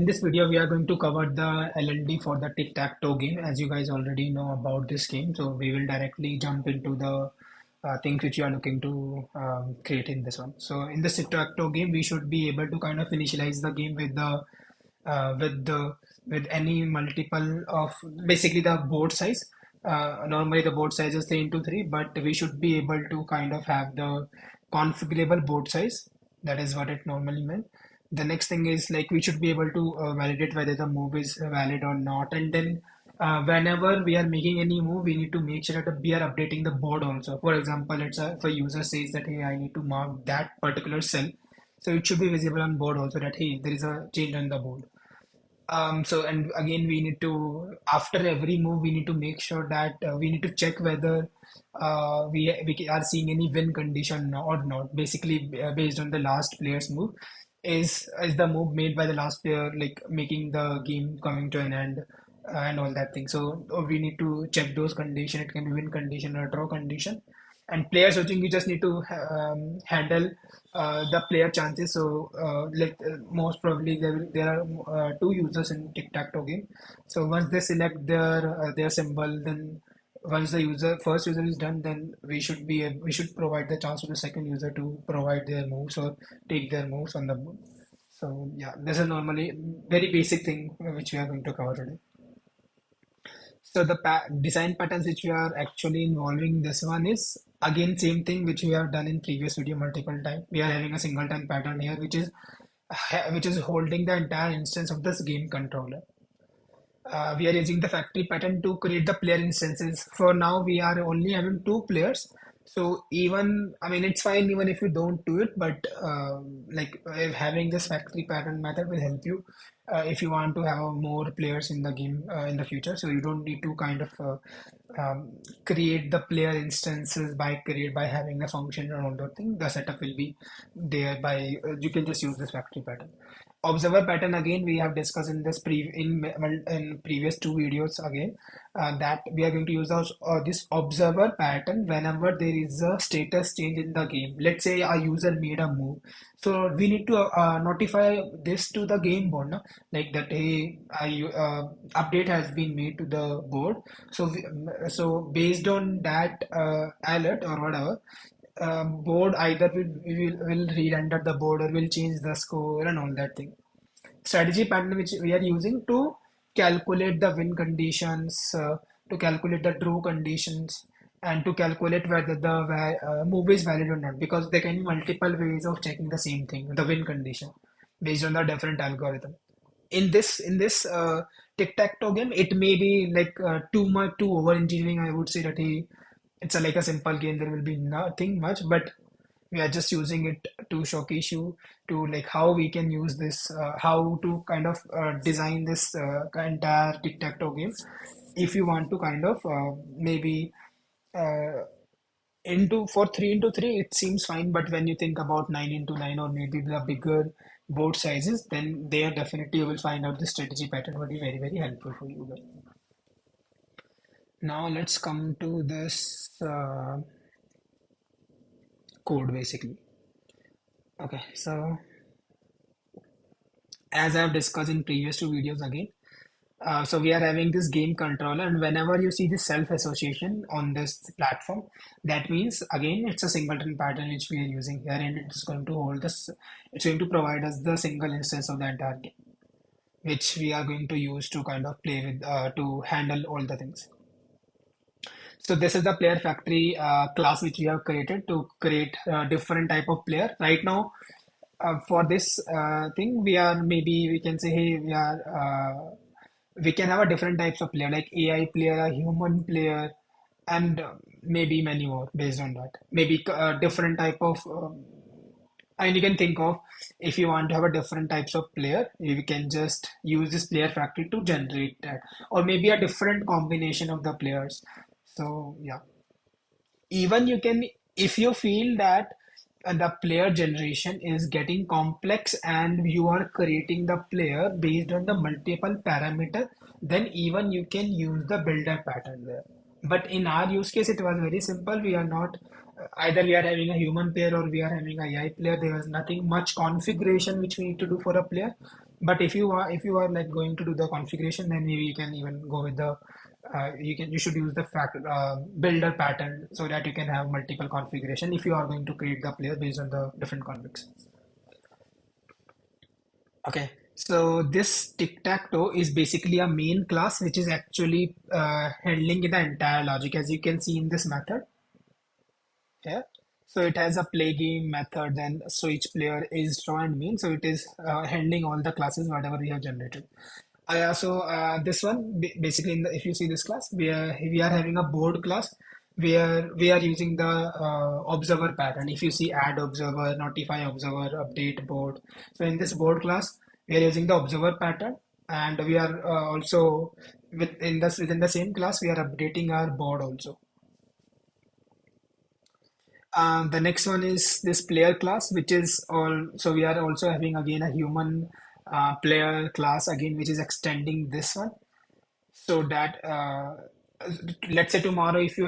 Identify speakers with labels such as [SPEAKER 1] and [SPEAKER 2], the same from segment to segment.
[SPEAKER 1] this video, we are going to cover the LLD for the Tic Tac Toe game. As you guys already know about this game, so we will directly jump into the things which you are looking to create in this one. So in the Tic Tac Toe game, we should be able to kind of initialize the game with the with the with any multiple of basically the board size. Normally the board size is 3 into 3, but we should be able to kind of have the configurable board size. That is what it normally meant. The next thing is like we should be able to validate whether the move is valid or not, and then whenever we are making any move, we need to make sure that we are updating the board also. For example, if a user says that hey, I need to mark that particular cell, so it should be visible on board also that hey, there is a change on the board. So and again, we need to after every move, we need to make sure that we need to check whether we are seeing any win condition or not. Basically, based on the last player's move, is the move made by the last player like making the game coming to an end and all that thing. So we need to check those condition. It can be win condition or draw condition. And player switching, you just need to handle the player chances. So, most probably there are two users in tic-tac-toe game. So once they select their symbol, then once the first user is done, then we should provide the chance to the second user to provide their moves or take their moves on the board. So yeah, this is normally very basic thing which we are going to cover today. So the design patterns which we are actually involving this one is again same thing which we have done in previous video multiple times. We are having a singleton pattern here which is holding the entire instance of this game controller. We are using the factory pattern to create the player instances. For now, we are only having two players. So even, I mean, it's fine even if you don't do it, but having this factory pattern method will help you if you want to have more players in the game in the future. So you don't need to kind of create the player instances by having the function and all that thing. The setup will be there by you can just use this factory pattern. Observer pattern again we have discussed in in previous two videos again that we are going to use this observer pattern whenever there is a status change in the game. Let's say a user made a move, so we need to notify this to the game board, no? Like that hey, update has been made to the board. So based on that alert or whatever, board either will re-render the board or will change the score and all that thing. Strategy pattern which we are using to calculate the win conditions, to calculate the draw conditions, and to calculate whether the move is valid or not. Because there can be multiple ways of checking the same thing, the win condition, based on the different algorithm. In this tic-tac-toe game, it may be like too over engineering. I would say that it's like a simple game. There will be nothing much, but we are just using it to showcase you to like how we can use this, how to kind of design this entire tic-tac-toe game. If you want to kind of maybe uh, into for 3 into 3, it seems fine, but when you think about 9 into 9 or maybe the bigger board sizes, then there definitely you will find out the strategy pattern would be very, very helpful for you guys. Now let's come to this code basically. Okay, so as I've discussed in previous two videos again, so we are having this game controller, and whenever you see this self-association on this platform, that means again it's a singleton pattern which we are using here, and it's going to hold this. It's going to provide us the single instance of the entire game, which we are going to use to kind of play with to handle all the things. So this is the player factory class which we have created to create different type of player. Right now, for this thing, we can say, hey, we can have a different types of player like AI player, a human player, and maybe many more based on that. Maybe different type of and you can think of if you want to have a different types of player, you can just use this player factory to generate that, or maybe a different combination of the players. So yeah, even you can, if you feel that the player generation is getting complex and you are creating the player based on the multiple parameter, then even you can use the builder pattern there. But in our use case, it was very simple. We are not either we are having a human player or we are having a AI player. There was nothing much configuration which we need to do for a player. But if you are like going to do the configuration, then maybe you can even go with the you should use the builder pattern so that you can have multiple configuration if you are going to create the player based on the different configs. Okay, so this tic-tac-toe is basically a main class which is actually handling the entire logic, as you can see in this method here. So it has a play game method, then so each player is draw and main, so it is handling all the classes whatever we have generated. This one basically if you see this class, we are having a board class where we are using the observer pattern. If you see add observer, notify observer, update board. So in this board class, we are using the observer pattern, and we are also within the same class we are updating our board also. The next one is this player class, which is all. So we are also having again a human player class again, which is extending this one so that let's say tomorrow if you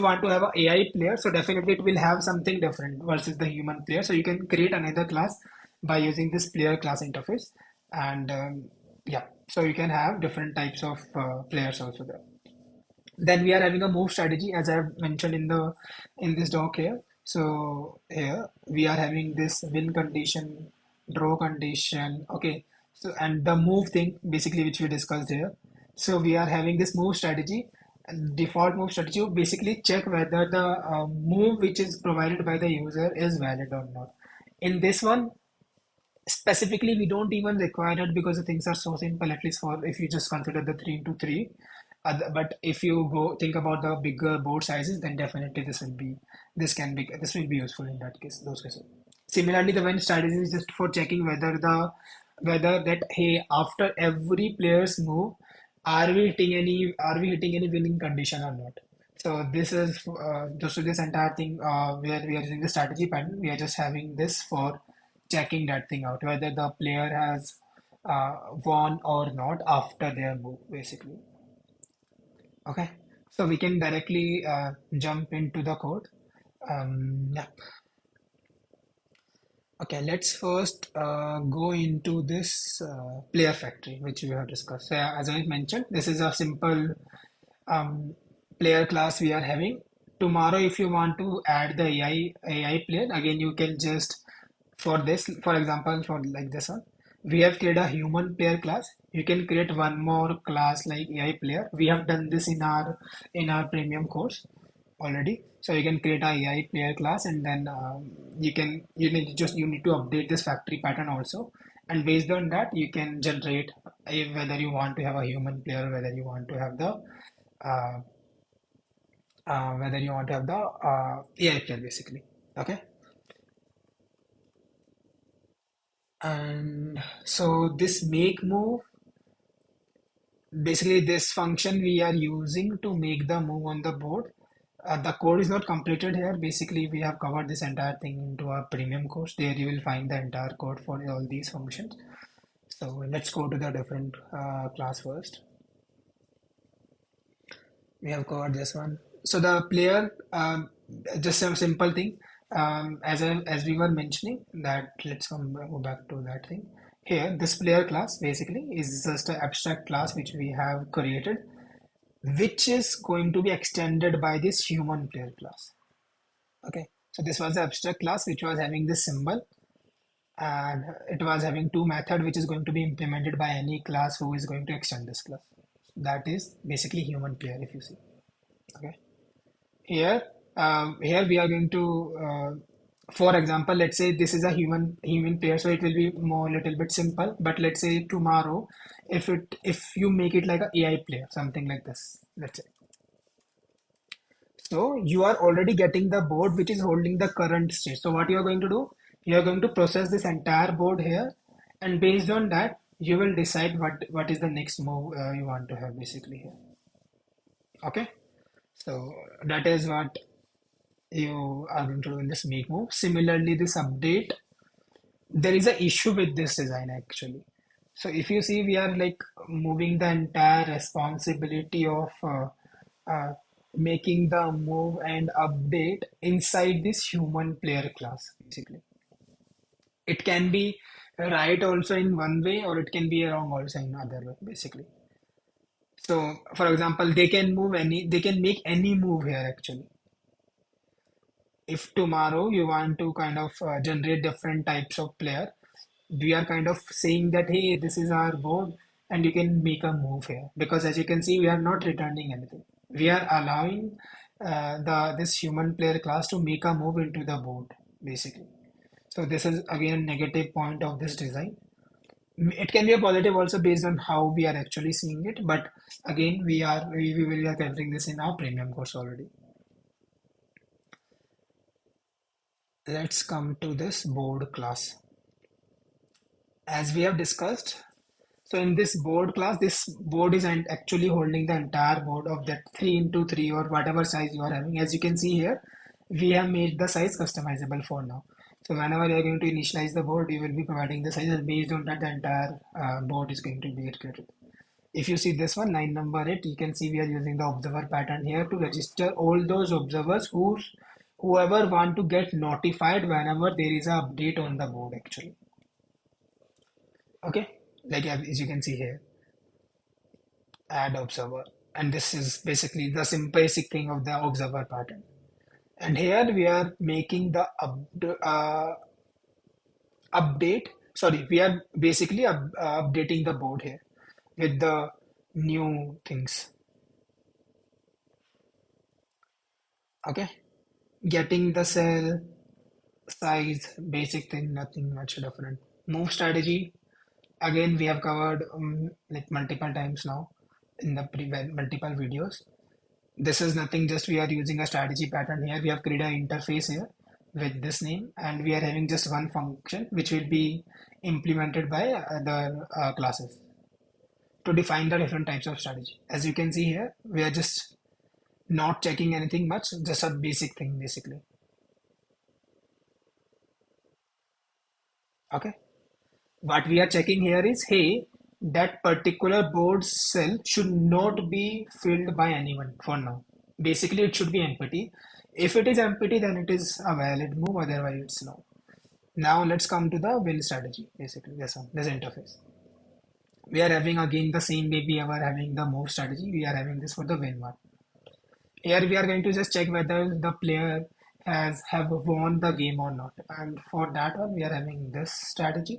[SPEAKER 1] want to have a AI player, so definitely it will have something different versus the human player. So you can create another class by using this player class interface, and yeah, so you can have different types of players also there. Then we are having a move strategy, as I've mentioned in this doc here. So here we are having this win condition, draw condition. Okay, so and the move thing basically which we discussed here. So we are having this move strategy. And default move strategy will basically check whether the move which is provided by the user is valid or not. In this one, specifically, we don't even require it because the things are so simple, at least for if you just consider the 3 into 3. But if you go think about the bigger board sizes, then definitely this will be useful in that case, those cases. Similarly, the win strategy is just for checking whether that hey, after every player's move, are we hitting any winning condition or not? So this is just this entire thing where we are using the strategy pattern. We are just having this for checking that thing out, whether the player has won or not after their move, basically. Okay, so we can directly jump into the code. Yeah. Okay, let's first go into this player factory, which we have discussed. So, as I mentioned, this is a simple um, player class we are having. Tomorrow, if you want to add the AI player, again, you can just, for this, for example, for like this one, we have created a human player class. You can create one more class like AI player. We have done this in our premium course already. So you can create a AI player class, and then you need to update this factory pattern also. And based on that, you can generate whether you want to have a human player, whether you want to have the uh, AI player basically. Okay. And so this make move, basically this function we are using to make the move on the board. The code is not completed here. Basically, we have covered this entire thing into our premium course. There you will find the entire code for all these functions. So let's go to the different class first. We have covered this one. So the player, just a simple thing. As we were mentioning that, go back to that thing. Here, this player class basically is just an abstract class which we have created, which is going to be extended by this human player class. Okay, so this was the abstract class which was having this symbol, and it was having two method which is going to be implemented by any class who is going to extend this class. That is basically human player if you see. Okay, here here we are going to for example, let's say this is a human player, so it will be more little bit simple. But let's say tomorrow, if you make it like a AI player, something like this, let's say. So you are already getting the board which is holding the current state. So what you are going to do, you are going to process this entire board here, and based on that, you will decide what is the next move you want to have basically here. Okay, so that is what you are going to do in this make move. Similarly, this update, there is a issue with this design actually. So if you see, we are like moving the entire responsibility of uh, making the move and update inside this human player class basically. It can be right also in one way, or it can be wrong also in other way, basically. So, for example, they can make any move here actually. If tomorrow you want to kind of generate different types of player, we are kind of saying that, hey, this is our board, and you can make a move here. Because as you can see, we are not returning anything. We are allowing the this human player class to make a move into the board, basically. So this is again a negative point of this design. It can be a positive also based on how we are actually seeing it, but again, we will be covering this in our premium course already. Let's come to this board class. As we have discussed, so in this board class, this board is actually holding the entire board of that 3 into 3 or whatever size you are having. As you can see here, we have made the size customizable for now. So whenever you are going to initialize the board, you will be providing the size, and based on that the entire board is going to be created. If you see this one, line number 8, you can see we are using the observer pattern here to register all those observers whoever want to get notified whenever there is a update on the board actually. Okay, like as you can see here, add observer, and this is basically the basic thing of the observer pattern. And here we are making the update. Sorry, we are basically updating the board here with the new things. Okay, getting the cell size, basic thing, nothing much different. Move strategy. Again, we have covered like multiple times now in the multiple videos. This is nothing, just we are using a strategy pattern here. We have created an interface here with this name, and we are having just one function which will be implemented by other classes to define the different types of strategy. As you can see here, we are just not checking anything much, just a basic thing basically. Okay. What we are checking here is, hey, that particular board cell should not be filled by anyone for now. Basically, it should be empty. If it is empty, then it is a valid move, otherwise it's no. Now let's come to the win strategy, basically, this one, this interface. We are having again the same way we are having the move strategy, we are having this for the win one. Here we are going to just check whether the player has have won the game or not. And for that one, we are having this strategy.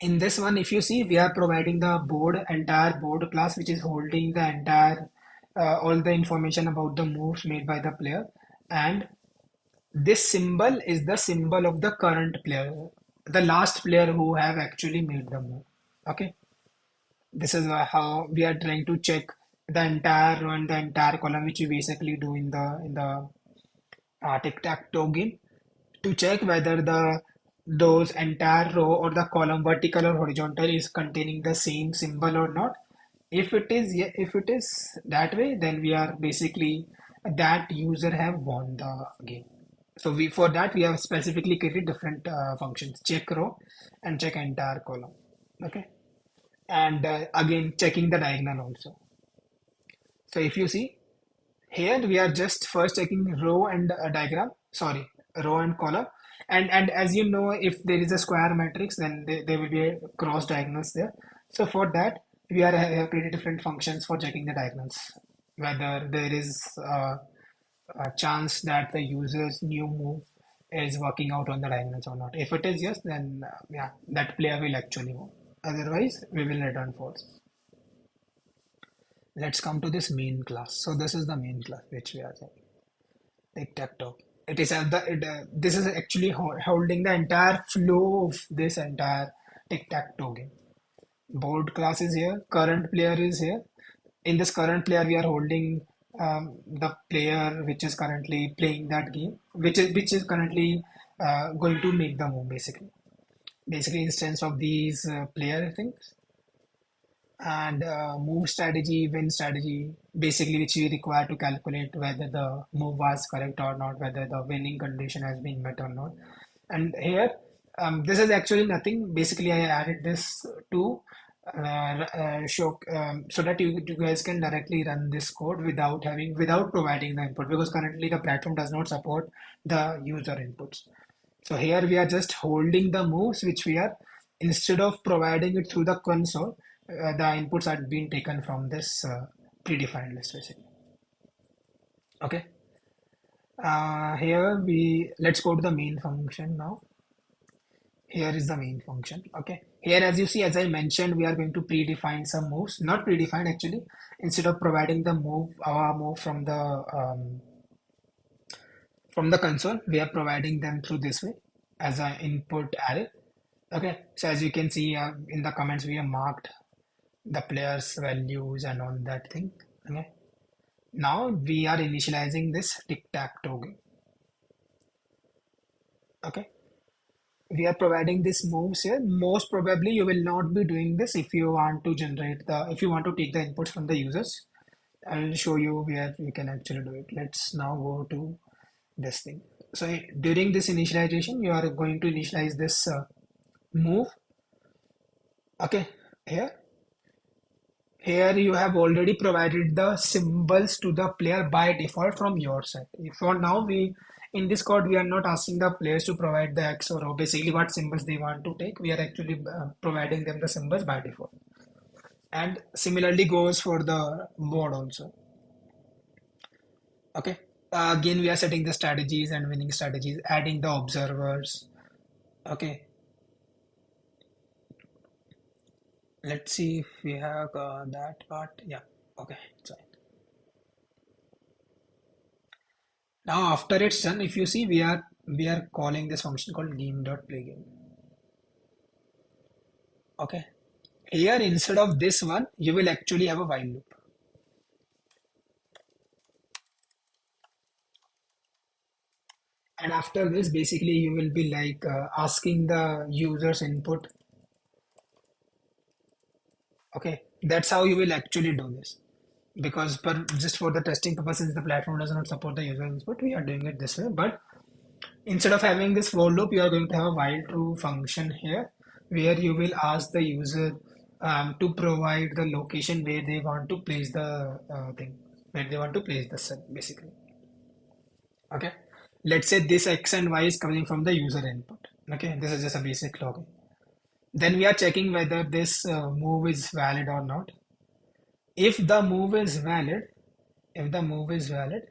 [SPEAKER 1] In this one, if you see, we are providing the entire board class, which is holding the entire, all the information about the moves made by the player. And this symbol is the symbol of the current player, the last player who have actually made the move. Okay. This is how we are trying to check the entire run, the entire column, which we basically do in the tic-tac-toe game, to check whether the those entire row or the column, vertical or horizontal, is containing the same symbol or not. If it is, if it is that way, then we are basically that user have won the game. So we for that we have specifically created different functions: check row and check entire column. Okay, and again checking the diagonal also. So if you see, here we are just first checking row and diagram, sorry, row and column. And as you know, if there is a square matrix, then there will be a cross diagonals there. So for that, we are have created different functions for checking the diagonals, whether there is a chance that the user's new move is working out on the diagonals or not. If it is yes, then yeah, that player will actually move. Otherwise, we will return false. Let's come to this main class. So this is the main class which we are saying. Tic-tac-toe. It is at this is actually holding the entire flow of this entire tic-tac-toe game. Board class is here. Current player is here. In this current player, we are holding the player which is currently playing that game, which is currently going to make the move basically. Basically, instance of these player things, and move strategy, win strategy, basically which we require to calculate whether the move was correct or not, whether the winning condition has been met or not. And here, this is actually nothing. Basically, I added this to show so that you guys can directly run this code without providing the input, because currently the platform does not support the user inputs. So here we are just holding the moves which we are, instead of providing it through the console, the inputs are being taken from this predefined list basically. Okay. Here we let's go to the main function now. Here is the main function. Okay. Here, as you see, as I mentioned, we are going to predefine some moves. Not predefined actually. Instead of providing the move, our move from the console, we are providing them through this way as an input array. Okay. So as you can see in the comments, we have marked the players' values and all that thing. Okay. Now we are initializing this tic-tac-toe game. Okay. We are providing these moves here. Most probably you will not be doing this if you want to if you want to take the inputs from the users. I'll show you where you can actually do it. Let's now go to this thing. So during this initialization, you are going to initialize this move. Okay, here. Here you have already provided the symbols to the player by default from your side. For now, in this code we are not asking the players to provide the X or O, basically what symbols they want to take. We are actually providing them the symbols by default. And similarly goes for the board also. Okay. Again, we are setting the strategies and winning strategies, adding the observers. Okay. Let's see if we have that part. Yeah. Okay. So now after it's done, if you see, we are calling this function called game.playgame. Okay. Here instead of this one, you will actually have a while loop. And after this, basically you will be like asking the user's input. Okay. That's how you will actually do this. Because just for the testing purposes, the platform does not support the user input. We are doing it this way. But instead of having this for loop, you are going to have a while true function here, where you will ask the user to provide the location where they want to place the where they want to place the cell, basically. Okay. Let's say this X and Y is coming from the user input. Okay. This is just a basic login. Then we are checking whether this move is valid or not. If the move is valid, if the move is valid,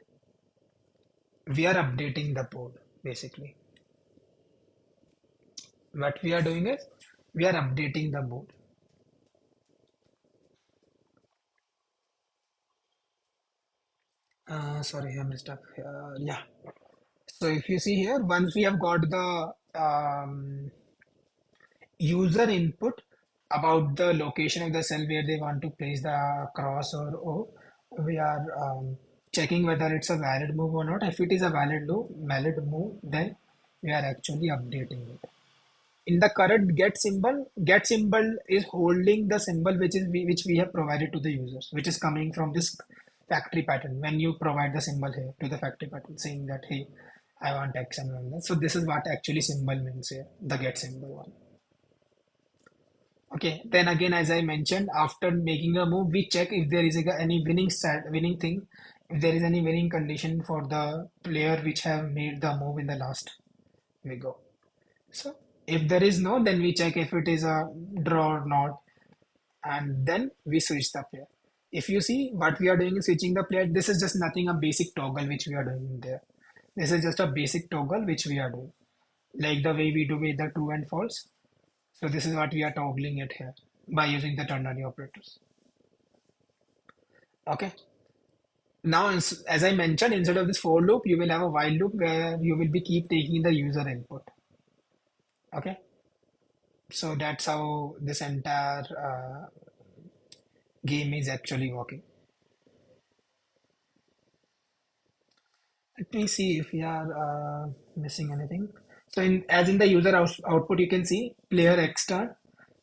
[SPEAKER 1] we are updating the board basically. What we are doing is we are updating the board. Sorry, I messed up. Yeah. So if you see here, once we have got the user input about the location of the cell where they want to place the cross or O, we are checking whether it's a valid move or not. If it is a valid move, then we are actually updating it. In the current get symbol is holding the symbol which we have provided to the users, which is coming from this factory pattern. When you provide the symbol here to the factory pattern saying that, hey, I want X and Y. So this is what actually symbol means here, the get symbol one. Okay, then again, as I mentioned, after making a move, we check if there is any winning thing, if there is any winning condition for the player which have made the move in the last. We go. So if there is no, then we check if it is a draw or not, and then we switch the player. If you see what we are doing is switching the player, this is just nothing a basic toggle which we are doing there. This is just a basic toggle which we are doing, like the way we do with the true and false. So this is what we are toggling it here by using the ternary operators. Okay. Now, as I mentioned, instead of this for loop, you will have a while loop where you will be keep taking the user input. Okay. So that's how this entire game is actually working. Let me see if we are missing anything. So as in the user output, you can see player X turn.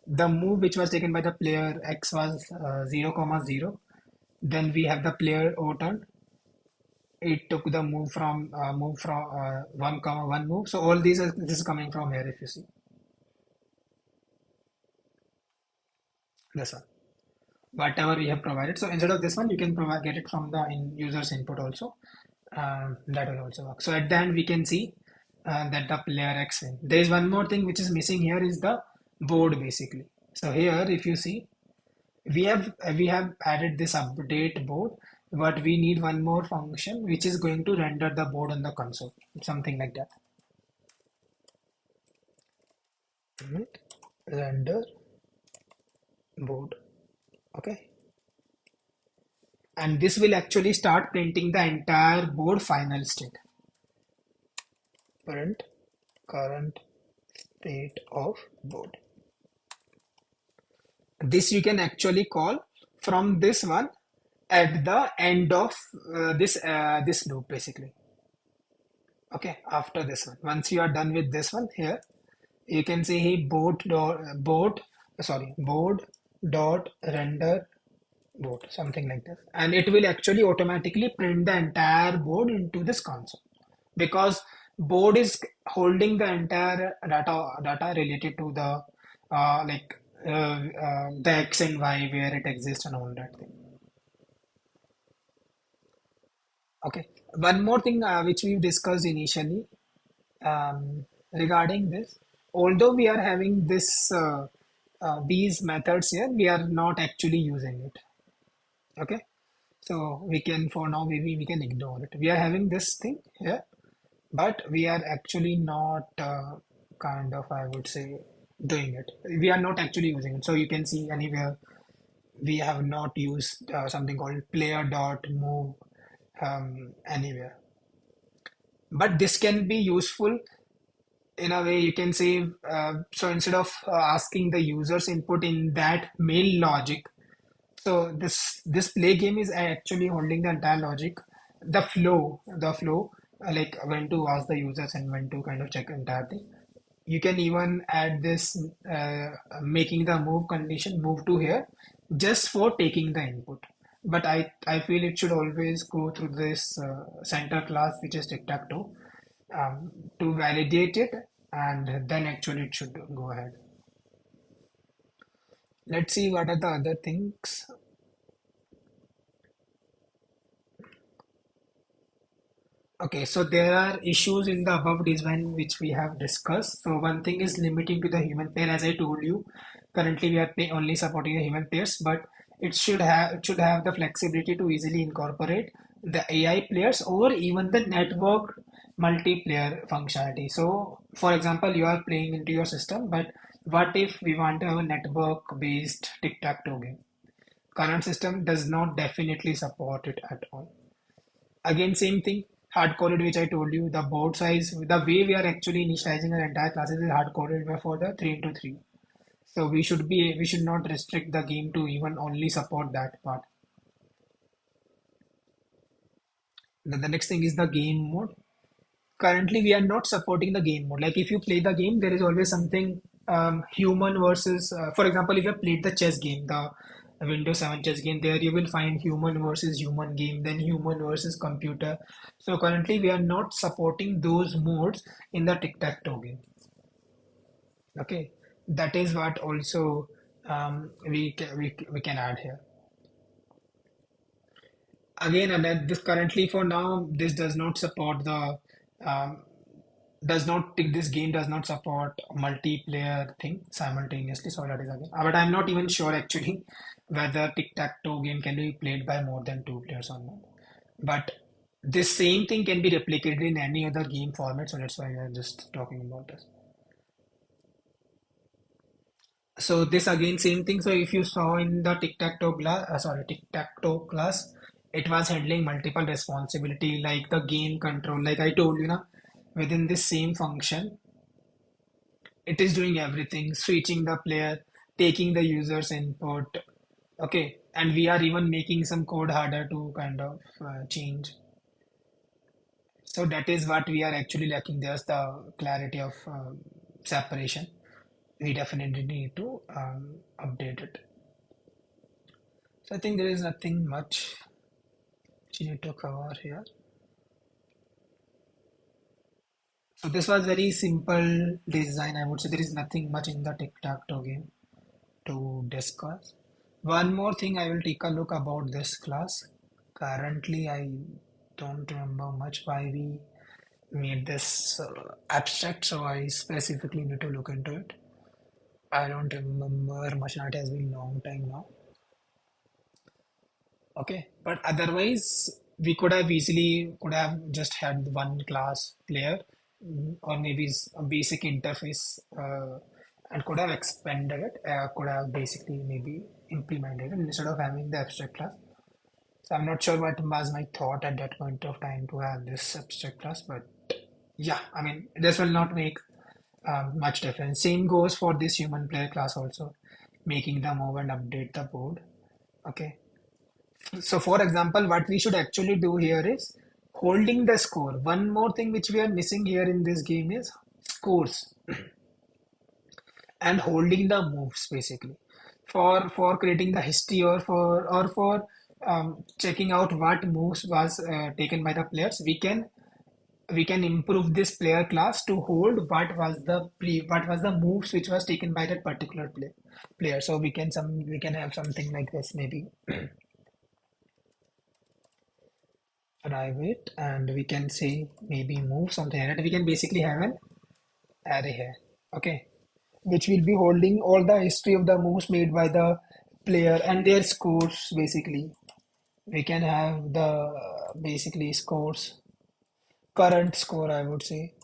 [SPEAKER 1] The move which was taken by the player X was 0, comma 0. Then we have the player O turn. It took the move from 1, comma 1 move. So all this is coming from here if you see. this one, whatever we have provided. So instead of this one, you can provide get it from the user's input also. That will also work. So at the end, we can see that the player X win. There is one more thing which is missing here is the board basically. So here, if you see, we have added this update board, but we need one more function which is going to render the board on the console, something like that. Right. Render board. Okay. And this will actually start printing the entire board final state. Print current state of board. This you can actually call from this one at the end of this loop basically. Okay, after this one, once you are done with this one here, you can say hey board dot render board, something like this, and it will actually automatically print the entire board into this console because board is holding the entire data related to the the X and Y where it exists and all that thing. Okay, one more thing which we discussed initially regarding this, although we are having these methods here, we are not actually using it. Okay, so we can for now maybe we can ignore it. We are having this thing here, but we are actually not kind of I would say doing it. We are not actually using it. So you can see anywhere we have not used something called player dot move anywhere. But this can be useful in a way you can say so instead of asking the user's input in that main logic, so this play game is actually holding the entire logic, the flow like when to ask the users and when to kind of check entire thing. You can even add this making the move condition move to here just for taking the input, but I feel it should always go through this center class which is tic-tac-toe to validate it, and then actually it should go ahead. Let's see what are the other things. Okay, so there are issues in the above design which we have discussed. So one thing is limiting to the human pair, as I told you. Currently, we are only supporting the human pairs, but it should have the flexibility to easily incorporate the AI players or even the network multiplayer functionality. So, for example, you are playing into your system, but what if we want to have a network-based tic-tac-toe game? Current system does not definitely support it at all. Again, same thing, hard coded, which I told you, the board size, the way we are actually initializing our entire classes is hard coded for the 3 into 3. So we should not restrict the game to even only support that part. Then the next thing is the game mode. Currently, we are not supporting the game mode. Like if you play the game, there is always something human versus, for example, if you have played the chess game, the Windows 7 chess game, there you will find human versus human game, then human versus computer. So currently, we are not supporting those modes in the tic-tac-toe game. Okay, that is what also we can add here. Again, and then this currently for now, this does not support the um, does not this game does not support multiplayer thing simultaneously. So that is again, but I'm not even sure actually whether tic-tac-toe game can be played by more than two players or not. But this same thing can be replicated in any other game format, so that's why we are just talking about this. So this again same thing. So if you saw in the tic-tac-toe class, it was handling multiple responsibility like the game control. Like I told you now, within this same function, it is doing everything, switching the player, taking the user's input. Okay, and we are even making some code harder to kind of change. So that is what we are actually lacking. There's the clarity of separation. We definitely need to update it. So I think there is nothing much you need to cover here. So this was very simple design. I would say there is nothing much in the tic-tac-toe game to discuss. One more thing I will take a look about this class. Currently, I don't remember much why we made this abstract, so I specifically need to look into it. I don't remember much now, it has been long time now. Okay, but otherwise we could have just had one class player, or maybe a basic interface, and could have expanded it, could have basically maybe implemented it instead of having the abstract class. So I'm not sure what was my thought at that point of time to have this abstract class, but yeah, I mean, this will not make much difference. Same goes for this human player class also, making the move and update the board. Okay. So for example, what we should actually do here is holding the score. One more thing which we are missing here in this game is scores and holding the moves basically. For creating the history or for checking out what moves was taken by the players, we can improve this player class to hold what was the moves which was taken by that particular player. So we can have something like this maybe private, and we can say maybe move something like that. We can basically have an array here, okay, which will be holding all the history of the moves made by the player and their scores basically. We can have the basically scores, current score I would say,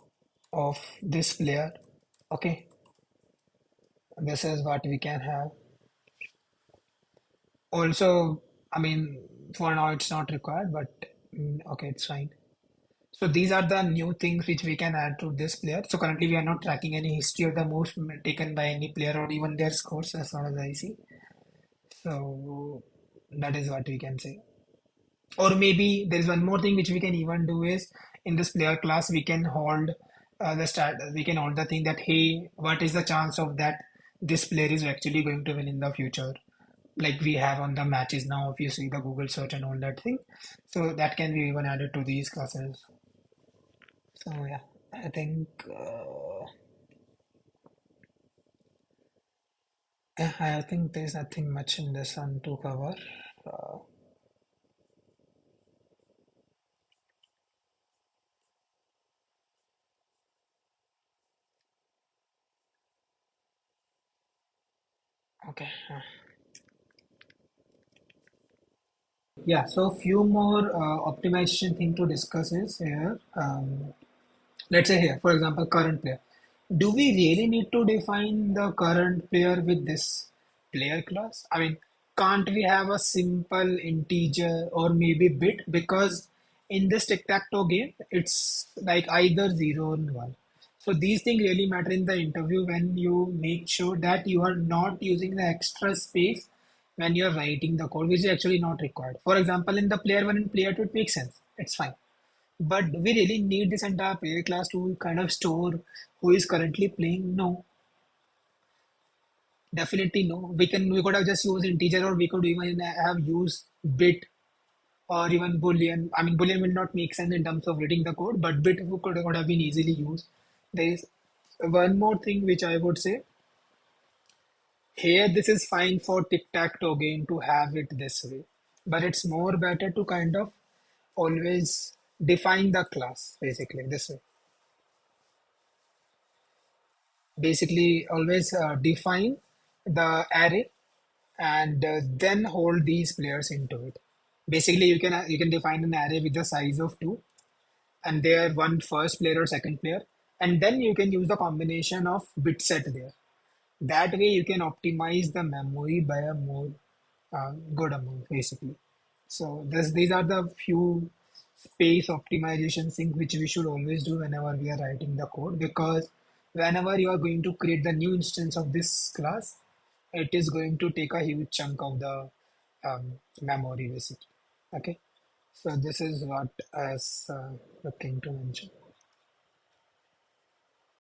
[SPEAKER 1] of this player. Okay, this is what we can have. Also, I mean, for now it's not required, but okay, it's fine. So these are the new things which we can add to this player. So currently we are not tracking any history of the moves taken by any player or even their scores as far as I see. So that is what we can say. Or maybe there is one more thing which we can even do is in this player class we can hold we can hold the thing that hey, what is the chance of that this player is actually going to win in the future, like we have on the matches now if you see the Google search and all that thing. So that can be even added to these classes. So yeah, I think yeah, I think there's nothing much in this one to cover. Uh, okay. Yeah, so few more optimization thing to discuss is here. Let's say here, for example, current player. Do we really need to define the current player with this player class? I mean, can't we have a simple integer or maybe bit? Because in this tic-tac-toe game, it's like either 0 or 1. So these things really matter in the interview when you make sure that you are not using the extra space when you're writing the code, which is actually not required. For example, in the player 1 and player 2, it makes sense. It's fine. But do we really need this entire player class to kind of store who is currently playing? No, definitely no. We could have just used integer, or we could even have used bit or even boolean. I mean, boolean will not make sense in terms of reading the code, but bit could have been easily used. There is one more thing which I would say here. This is fine for tic-tac-toe game to have it this way, but it's more better to kind of always define the class basically this way. Basically always define the array and then hold these players into it. Basically you can define an array with the size of 2 and there one first player or second player, and then you can use the combination of bit set there. That way you can optimize the memory by a more good amount basically. So these are the few space optimization things which we should always do whenever we are writing the code, because whenever you are going to create the new instance of this class, it is going to take a huge chunk of the memory basically. Okay, so this is what I was looking to mention.